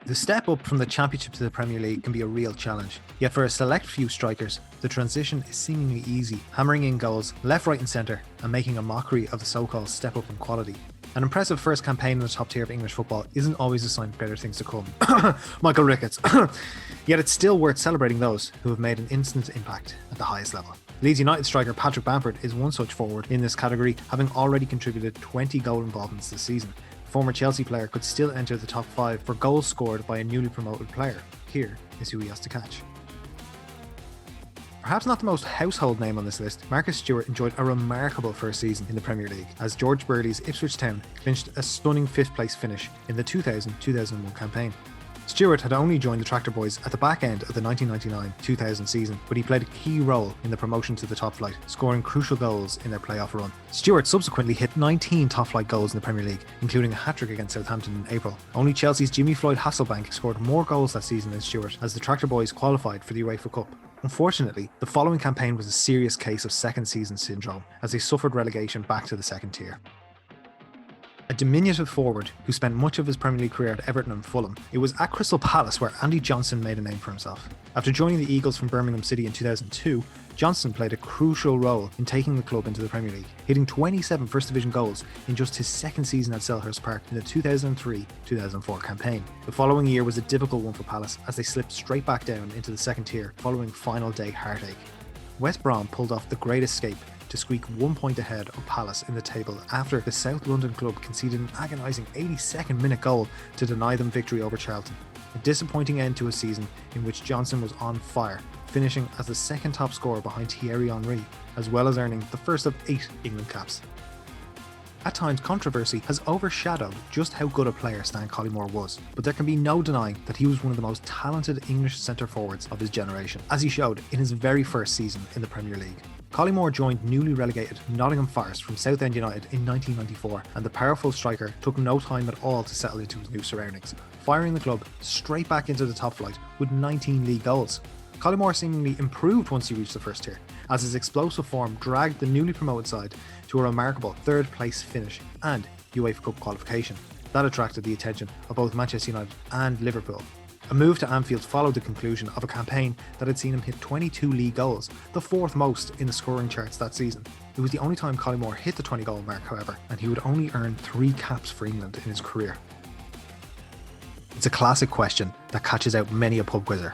The step up from the Championship to the Premier League can be a real challenge, yet for a select few strikers, the transition is seemingly easy, hammering in goals left, right and centre and making a mockery of the so-called step up in quality. An impressive first campaign in the top tier of English football isn't always a sign of better things to come. Michael Ricketts. Yet it's still worth celebrating those who have made an instant impact at the highest level. Leeds United striker Patrick Bamford is one such forward in this category, having already contributed 20 goal involvements this season. Former Chelsea player could still enter the top 5 for goals scored by a newly promoted player. Here is who he has to catch. Perhaps not the most household name on this list, Marcus Stewart enjoyed a remarkable first season in the Premier League as George Burley's Ipswich Town clinched a stunning 5th place finish in the 2000-2001 campaign. Stewart had only joined the Tractor Boys at the back end of the 1999-2000 season, but he played a key role in the promotion to the top flight, scoring crucial goals in their playoff run. Stewart subsequently hit 19 top flight goals in the Premier League, including a hat-trick against Southampton in April. Only Chelsea's Jimmy Floyd Hasselbank scored more goals that season than Stewart, as the Tractor Boys qualified for the UEFA Cup. Unfortunately, the following campaign was a serious case of second season syndrome, as they suffered relegation back to the second tier. A diminutive forward who spent much of his Premier League career at Everton and Fulham, it was at Crystal Palace where Andy Johnson made a name for himself. After joining the Eagles from Birmingham City in 2002, Johnson played a crucial role in taking the club into the Premier League, hitting 27 First Division goals in just his second season at Selhurst Park in the 2003-2004 campaign. The following year was a difficult one for Palace as they slipped straight back down into the second tier following final day heartache. West Brom pulled off the great escape to squeak 1 point ahead of Palace in the table after the South London club conceded an agonising 82nd minute goal to deny them victory over Charlton. A disappointing end to a season in which Johnson was on fire, finishing as the second top scorer behind Thierry Henry, as well as earning the first of 8 England caps. At times, controversy has overshadowed just how good a player Stan Collymore was, but there can be no denying that he was one of the most talented English centre forwards of his generation, as he showed in his very first season in the Premier League. Collymore joined newly relegated Nottingham Forest from Southend United in 1994, and the powerful striker took no time at all to settle into his new surroundings, firing the club straight back into the top flight with 19 league goals. Collymore seemingly improved once he reached the first tier, as his explosive form dragged the newly promoted side to a remarkable 3rd place finish and UEFA Cup qualification. That attracted the attention of both Manchester United and Liverpool. A move to Anfield followed the conclusion of a campaign that had seen him hit 22 league goals, the 4th most in the scoring charts that season. It was the only time Collymore hit the 20 goal mark, however, and he would only earn 3 caps for England in his career. It's a classic question that catches out many a pub quizzer.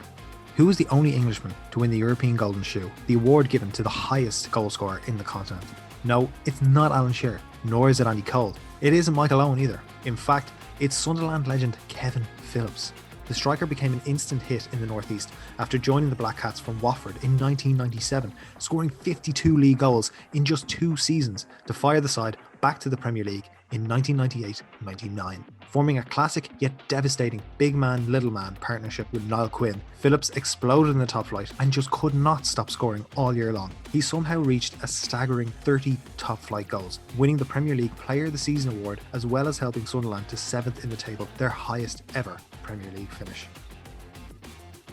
Who was the only Englishman to win the European Golden Shoe, the award given to the highest goal scorer in the continent? No, it's not Alan Shearer, nor is it Andy Cole. It isn't Michael Owen either. In fact, it's Sunderland legend Kevin Phillips. The striker became an instant hit in the Northeast after joining the Black Cats from Watford in 1997, scoring 52 league goals in just 2 seasons to fire the side back to the Premier League in 1998-99. Forming a classic yet devastating big man little man partnership with Niall Quinn, Phillips exploded in the top flight and just could not stop scoring all year long. He somehow reached a staggering 30 top flight goals, winning the Premier League Player of the Season award, as well as helping Sunderland to 7th in the table, their highest ever Premier League finish.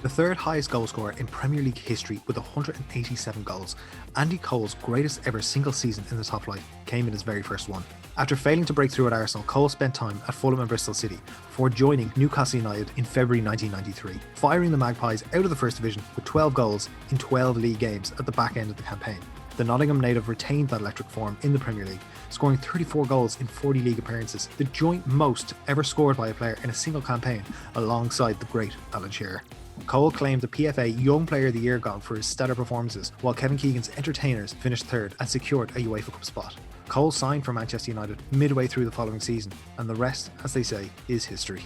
The 3rd highest goal scorer in Premier League history with 187 goals, Andy Cole's greatest ever single season in the top flight came in his very first one. After failing to break through at Arsenal, Cole spent time at Fulham and Bristol City before joining Newcastle United in February 1993, firing the Magpies out of the First Division with 12 goals in 12 league games at the back end of the campaign. The Nottingham native retained that electric form in the Premier League, scoring 34 goals in 40 league appearances, the joint most ever scored by a player in a single campaign, alongside the great Alan Shearer. Cole claimed the PFA Young Player of the Year gong for his stellar performances, while Kevin Keegan's Entertainers finished 3rd and secured a UEFA Cup spot. Cole signed for Manchester United midway through the following season, and the rest, as they say, is history.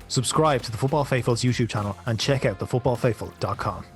Subscribe to the Football Faithful's YouTube channel and check out thefootballfaithful.com.